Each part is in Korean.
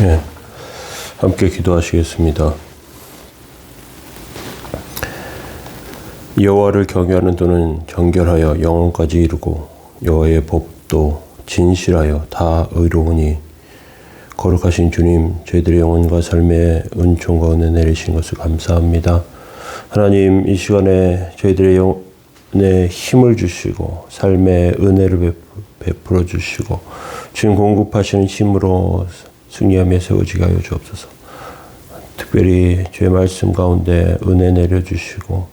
네, 함께 기도하시겠습니다. 여호와를 경외하는 도는 정결하여 영원까지 이르고 여호와의 법도 진실하여 다 의로우니 거룩하신 주님, 저희들의 영혼과 삶에 은총과 은혜 내리신 것을 감사합니다. 하나님, 이 시간에 저희들의 영혼에 힘을 주시고 삶의 은혜를 베풀어 주시고 주님 공급하시는 힘으로 승리하며 세워지게 하여 주옵소서. 특별히 주의 말씀 가운데 은혜 내려주시고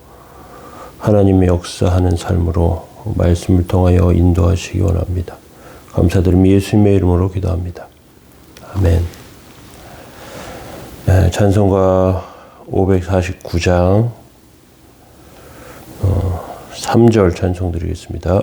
하나님의 역사하는 삶으로 말씀을 통하여 인도하시기 원합니다. 감사드리며 예수님의 이름으로 기도합니다. 아멘. 네, 찬송가 549장 3절 찬송 드리겠습니다.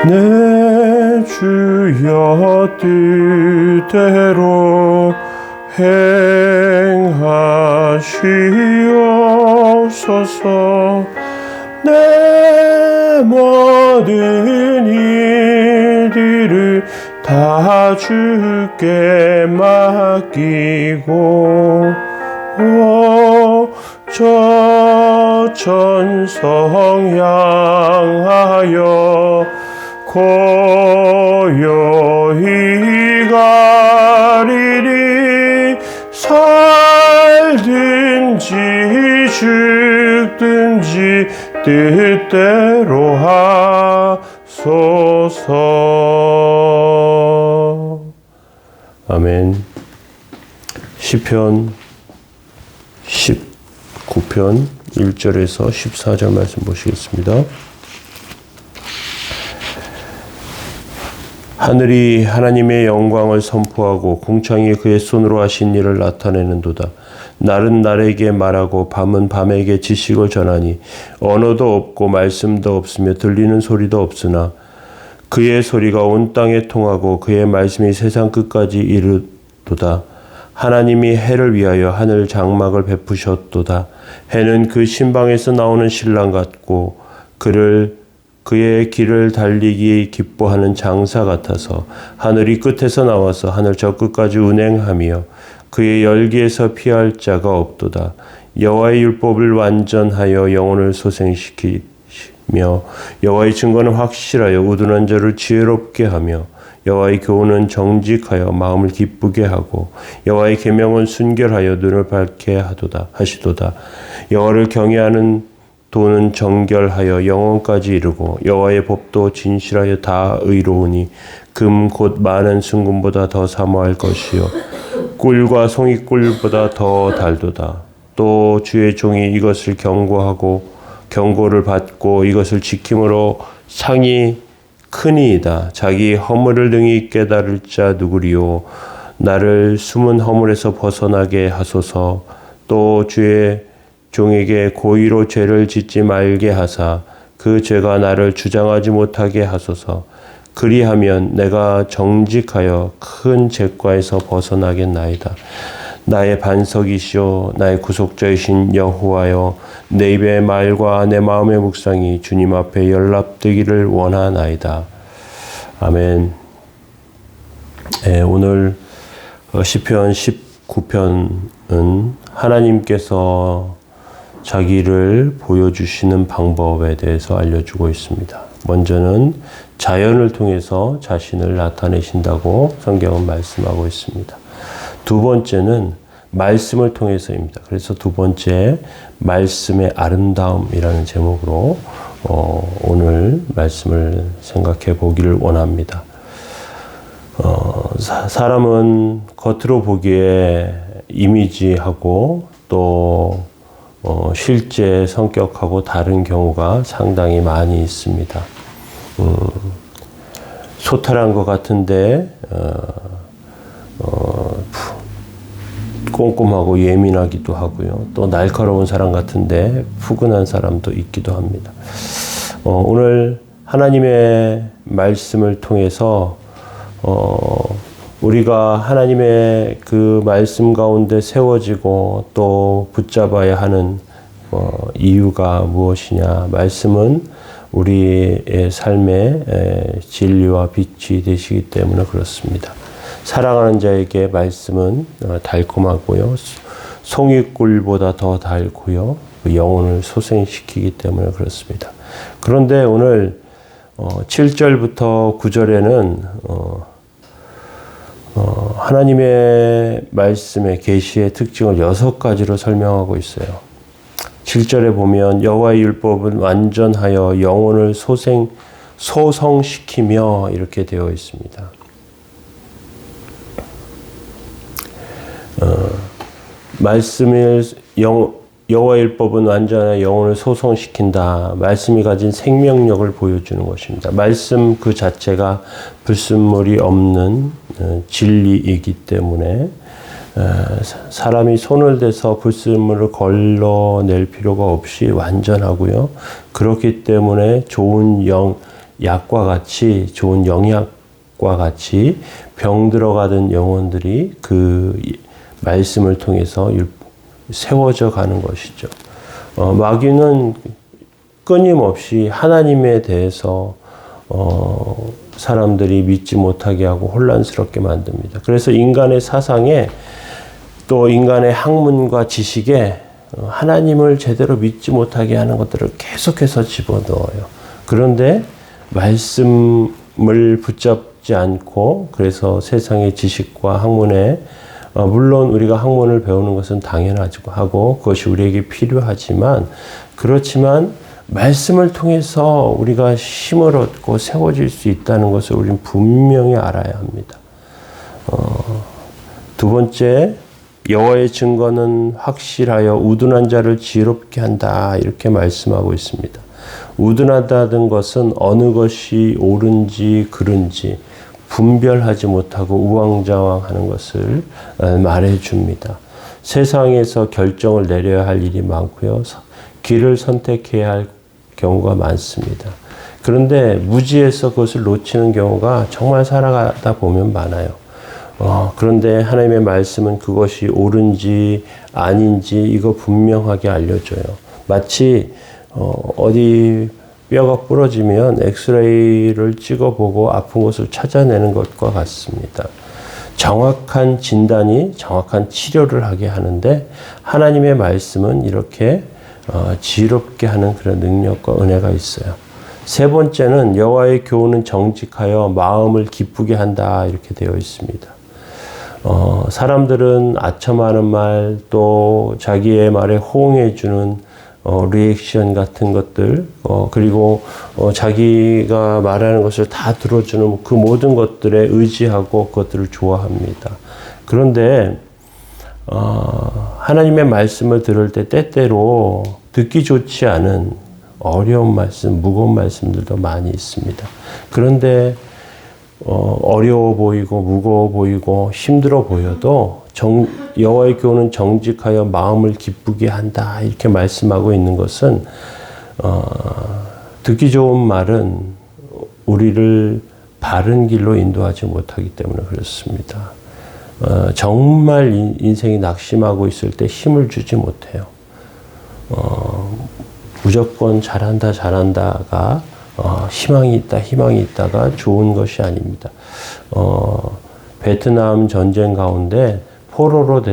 내 주여 뜻대로 행하시옵소서. 내 모든 일들을 다 주께 맡기고 저 천성 향하여 고요히 가리리. 살든지 죽든지 뜻대로 하소서. 아멘. 시편 19편 1절에서 14절 말씀 보시겠습니다. 하늘이 하나님의 영광을 선포하고 궁창이 그의 손으로 하신 일을 나타내는도다. 날은 날에게 말하고 밤은 밤에게 지식을 전하니 언어도 없고 말씀도 없으며 들리는 소리도 없으나 그의 소리가 온 땅에 통하고 그의 말씀이 세상 끝까지 이르도다. 하나님이 해를 위하여 하늘 장막을 베푸셨도다. 해는 그 신방에서 나오는 신랑 같고 그의 길을 달리기 기뻐하는 장사 같아서 하늘이 끝에서 나와서 하늘 저 끝까지 운행하며 그의 열기에서 피할 자가 없도다. 여호와의 율법을 완전하여 영혼을 소생시키며 여호와의 증거는 확실하여 우둔한 자를 지혜롭게 하며 여호와의 교훈은 정직하여 마음을 기쁘게 하고 여호와의 계명은 순결하여 눈을 밝게 하시도다. 여호와를 경외하는 도는 정결하여 영원까지 이르고 여호와의 법도 진실하여 다 의로우니 금 곧 많은 순금보다 더 사모할 것이요 꿀과 송이꿀보다 더 달도다. 또 주의 종이 이것을 경고를 받고 이것을 지킴으로 상이 크니이다. 자기 허물을 능히 깨달을 자 누구리요. 나를 숨은 허물에서 벗어나게 하소서. 또 주의 종에게 고의로 죄를 짓지 말게 하사 그 죄가 나를 주장하지 못하게 하소서. 그리하면 내가 정직하여 큰 죄과에서 벗어나겠나이다. 나의 반석이시오 나의 구속자이신 여호와여, 내 입의 말과 내 마음의 묵상이 주님 앞에 연락되기를 원하나이다. 아멘. 네, 오늘 시편 19편은 하나님께서 자기를 보여주시는 방법에 대해서 알려주고 있습니다. 먼저는 자연을 통해서 자신을 나타내신다고 성경은 말씀하고 있습니다. 두 번째는 말씀을 통해서입니다. 그래서 두 번째, 말씀의 아름다움이라는 제목으로 오늘 말씀을 생각해 보기를 원합니다. 사람은 겉으로 보기에 이미지하고 또 실제 성격하고 다른 경우가 상당히 많이 있습니다. 소탈한 것 같은데 꼼꼼하고 예민하기도 하고요. 또 날카로운 사람 같은데 푸근한 사람도 있기도 합니다. 오늘 하나님의 말씀을 통해서 우리가 하나님의 그 말씀 가운데 세워지고 또 붙잡아야 하는 이유가 무엇이냐? 말씀은 우리의 삶의 진리와 빛이 되시기 때문에 그렇습니다. 사랑하는 자에게 말씀은 달콤하고요. 송이꿀보다 더 달고요. 그 영혼을 소생시키기 때문에 그렇습니다. 그런데 오늘 7절부터 9절에는 하나님의 말씀의 계시의 특징을 6가지로 설명하고 있어요. 7절에 보면 여호와의 율법은 완전하여 영혼을 소성시키며 이렇게 되어 있습니다. 말씀을 여호와의 율법은 완전하여 영혼을 소성시킨다. 말씀이 가진 생명력을 보여주는 것입니다. 말씀 그 자체가 불순물이 없는 진리이기 때문에 사람이 손을 대서 불순물을 걸러낼 필요가 없이 완전하고요. 그렇기 때문에 좋은 약과 같이 좋은 영약과 같이 병 들어가던 영혼들이 그 말씀을 통해서 세워져 가는 것이죠. 마귀는 끊임없이 하나님에 대해서 사람들이 믿지 못하게 하고 혼란스럽게 만듭니다. 그래서 인간의 사상에 또 인간의 학문과 지식에 하나님을 제대로 믿지 못하게 하는 것들을 계속해서 집어넣어요. 그런데 말씀을 붙잡지 않고 그래서 세상의 지식과 학문에 물론 우리가 학문을 배우는 것은 당연하고 하고 그것이 우리에게 필요하지만 그렇지만 말씀을 통해서 우리가 힘을 얻고 세워질 수 있다는 것을 우리는 분명히 알아야 합니다. 두 번째, 여호와의 증거는 확실하여 우둔한 자를 지혜롭게 한다 이렇게 말씀하고 있습니다. 우둔하다는 것은 어느 것이 옳은지 그른지 분별하지 못하고 우왕좌왕하는 것을 말해줍니다. 세상에서 결정을 내려야 할 일이 많고요. 길을 선택해야 할 경우가 많습니다. 그런데 무지해서 그것을 놓치는 경우가 정말 살아가다 보면 많아요. 그런데 하나님의 말씀은 그것이 옳은지 아닌지 이거 분명하게 알려줘요. 마치 어디 뼈가 부러지면 엑스레이를 찍어보고 아픈 곳을 찾아내는 것과 같습니다. 정확한 진단이 정확한 치료를 하게 하는데 하나님의 말씀은 이렇게 지혜롭게 하는 그런 능력과 은혜가 있어요. 세 번째는 여호와의 교훈은 정직하여 마음을 기쁘게 한다 이렇게 되어 있습니다. 사람들은 아첨하는 말 또 자기의 말에 호응해주는 리액션 같은 것들 그리고 자기가 말하는 것을 다 들어주는 그 모든 것들에 의지하고 그것들을 좋아합니다. 그런데 하나님의 말씀을 들을 때 때때로 듣기 좋지 않은 어려운 말씀, 무거운 말씀들도 많이 있습니다. 그런데 어려워 보이고 무거워 보이고 힘들어 보여도 여호와의 교훈은 정직하여 마음을 기쁘게 한다 이렇게 말씀하고 있는 것은 듣기 좋은 말은 우리를 바른 길로 인도하지 못하기 때문에 그렇습니다. 정말 인생이 낙심하고 있을 때 힘을 주지 못해요. 무조건 잘한다가 희망이 있다가 좋은 것이 아닙니다. 베트남 전쟁 가운데 포로로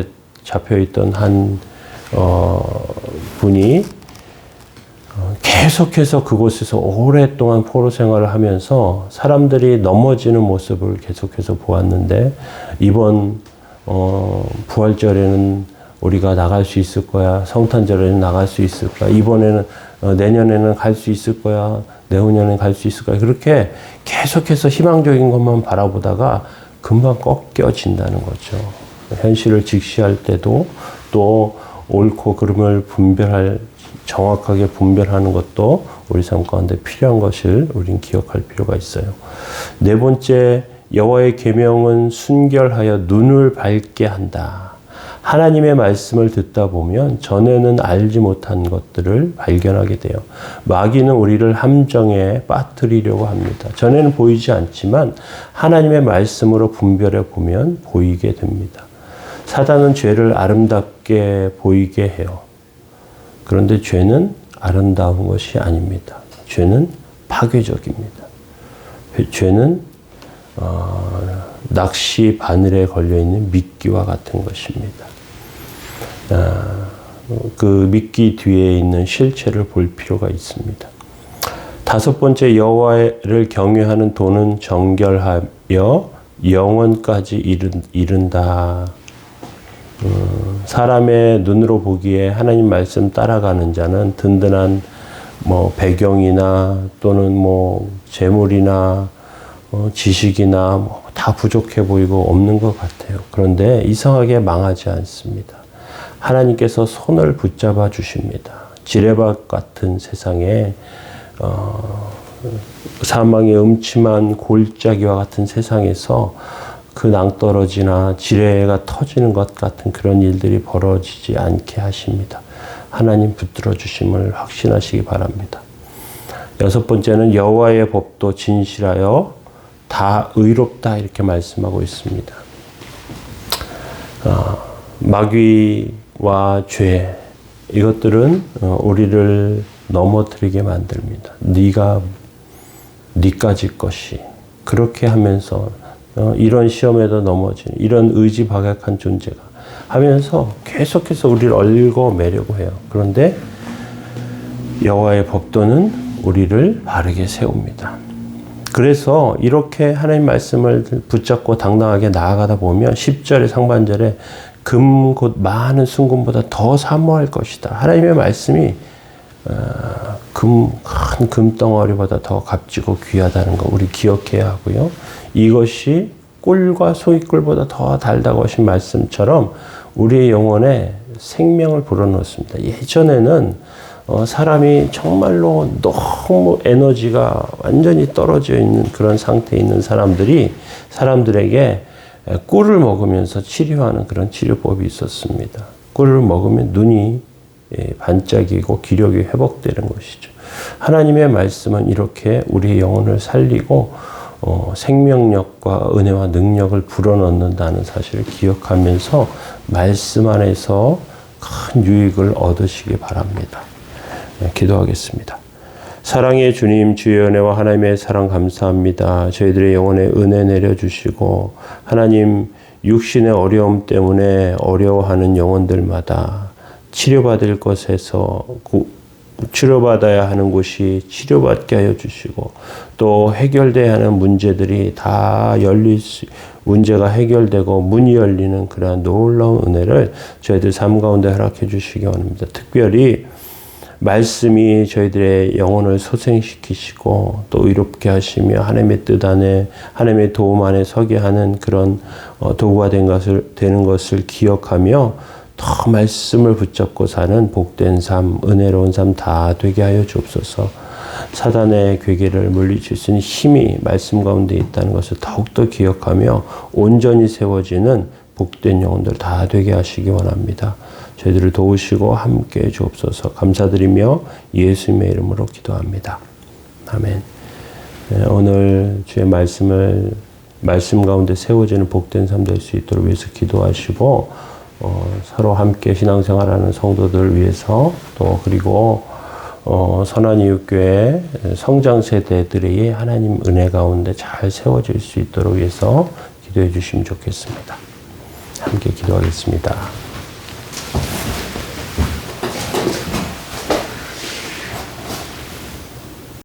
잡혀있던 한 분이 계속해서 그곳에서 오랫동안 포로 생활을 하면서 사람들이 넘어지는 모습을 계속해서 보았는데 이번 부활절에는 우리가 나갈 수 있을 거야. 성탄절에는 나갈 수 있을 거야. 이번에는 내년에는 갈 수 있을 거야. 내후년에는 갈 수 있을 거야. 그렇게 계속해서 희망적인 것만 바라보다가 금방 꺾여진다는 거죠. 현실을 직시할 때도 또 옳고 그름을 정확하게 분별하는 것도 우리 삶 가운데 필요한 것을 우리는 기억할 필요가 있어요. 네 번째, 여호와의 계명은 순결하여 눈을 밝게 한다. 하나님의 말씀을 듣다 보면 전에는 알지 못한 것들을 발견하게 돼요. 마귀는 우리를 함정에 빠뜨리려고 합니다. 전에는 보이지 않지만 하나님의 말씀으로 분별해 보면 보이게 됩니다. 사단은 죄를 아름답게 보이게 해요. 그런데 죄는 아름다운 것이 아닙니다. 죄는 파괴적입니다. 죄는 낚시 바늘에 걸려있는 미끼와 같은 것입니다. 그 미끼 뒤에 있는 실체를 볼 필요가 있습니다. 다섯 번째, 여호와를 경외하는 도는 정결하여 영원까지 이른다. 사람의 눈으로 보기에 하나님 말씀 따라가는 자는 든든한 배경이나 또는 재물이나 지식이나 다 부족해 보이고 없는 것 같아요. 그런데 이상하게 망하지 않습니다. 하나님께서 손을 붙잡아 주십니다. 지뢰밭 같은 세상에 사망의 음침한 골짜기와 같은 세상에서 그 낭떠러지나 지뢰가 터지는 것 같은 그런 일들이 벌어지지 않게 하십니다. 하나님 붙들어 주심을 확신하시기 바랍니다. 여섯 번째는 여호와의 법도 진실하여 다 의롭다 이렇게 말씀하고 있습니다. 마귀와 죄 이것들은 우리를 넘어뜨리게 만듭니다. 네가 네까지 것이 그렇게 하면서 이런 시험에도 넘어지는 이런 의지박약한 존재가 하면서 계속해서 우리를 얽어매려고 해요. 그런데 여호와의 법도는 우리를 바르게 세웁니다. 그래서 이렇게 하나님 말씀을 붙잡고 당당하게 나아가다 보면 10절의 상반절에 금 곧 많은 순금보다 더 사모할 것이다. 하나님의 말씀이 큰 금덩어리보다 더 값지고 귀하다는 거 우리 기억해야 하고요. 이것이 꿀과 소이꿀보다 더 달다고 하신 말씀처럼 우리의 영혼에 생명을 불어넣습니다. 예전에는 사람이 정말로 너무 에너지가 완전히 떨어져 있는 그런 상태에 있는 사람들에게 꿀을 먹으면서 치료하는 그런 치료법이 있었습니다. 꿀을 먹으면 눈이 반짝이고 기력이 회복되는 것이죠. 하나님의 말씀은 이렇게 우리의 영혼을 살리고 생명력과 은혜와 능력을 불어넣는다는 사실을 기억하면서 말씀 안에서 큰 유익을 얻으시기 바랍니다. 기도하겠습니다. 사랑의 주님, 주의 은혜와 하나님의 사랑 감사합니다. 저희들의 영혼에 은혜 내려주시고 하나님 육신의 어려움 때문에 어려워하는 영혼들마다 치료받을 것에서 치료받아야 하는 곳이 치료받게 하여 주시고 또 해결돼야 하는 문제들이 다 문제가 해결되고 문이 열리는 그러한 놀라운 은혜를 저희들 삶 가운데 허락해 주시기 원합니다. 특별히 말씀이 저희들의 영혼을 소생시키시고 또 의롭게 하시며 하나님의 뜻 안에 하나님의 도움 안에 서게 하는 그런 도구가 되는 것을 기억하며 더 말씀을 붙잡고 사는 복된 삶, 은혜로운 삶 다 되게 하여 주옵소서. 사단의 괴계를 물리칠 수 있는 힘이 말씀 가운데 있다는 것을 더욱더 기억하며 온전히 세워지는 복된 영혼들 다 되게 하시기 원합니다. 저희들을 도우시고 함께 주옵소서. 감사드리며 예수님의 이름으로 기도합니다. 아멘. 오늘 주의 말씀 가운데 세워지는 복된 삶 될 수 있도록 위해서 기도하시고 서로 함께 신앙생활하는 성도들을 위해서 또 그리고 선한 이웃교회 성장 세대들이 하나님 은혜 가운데 잘 세워질 수 있도록 위해서 기도해 주시면 좋겠습니다. 함께 기도하겠습니다.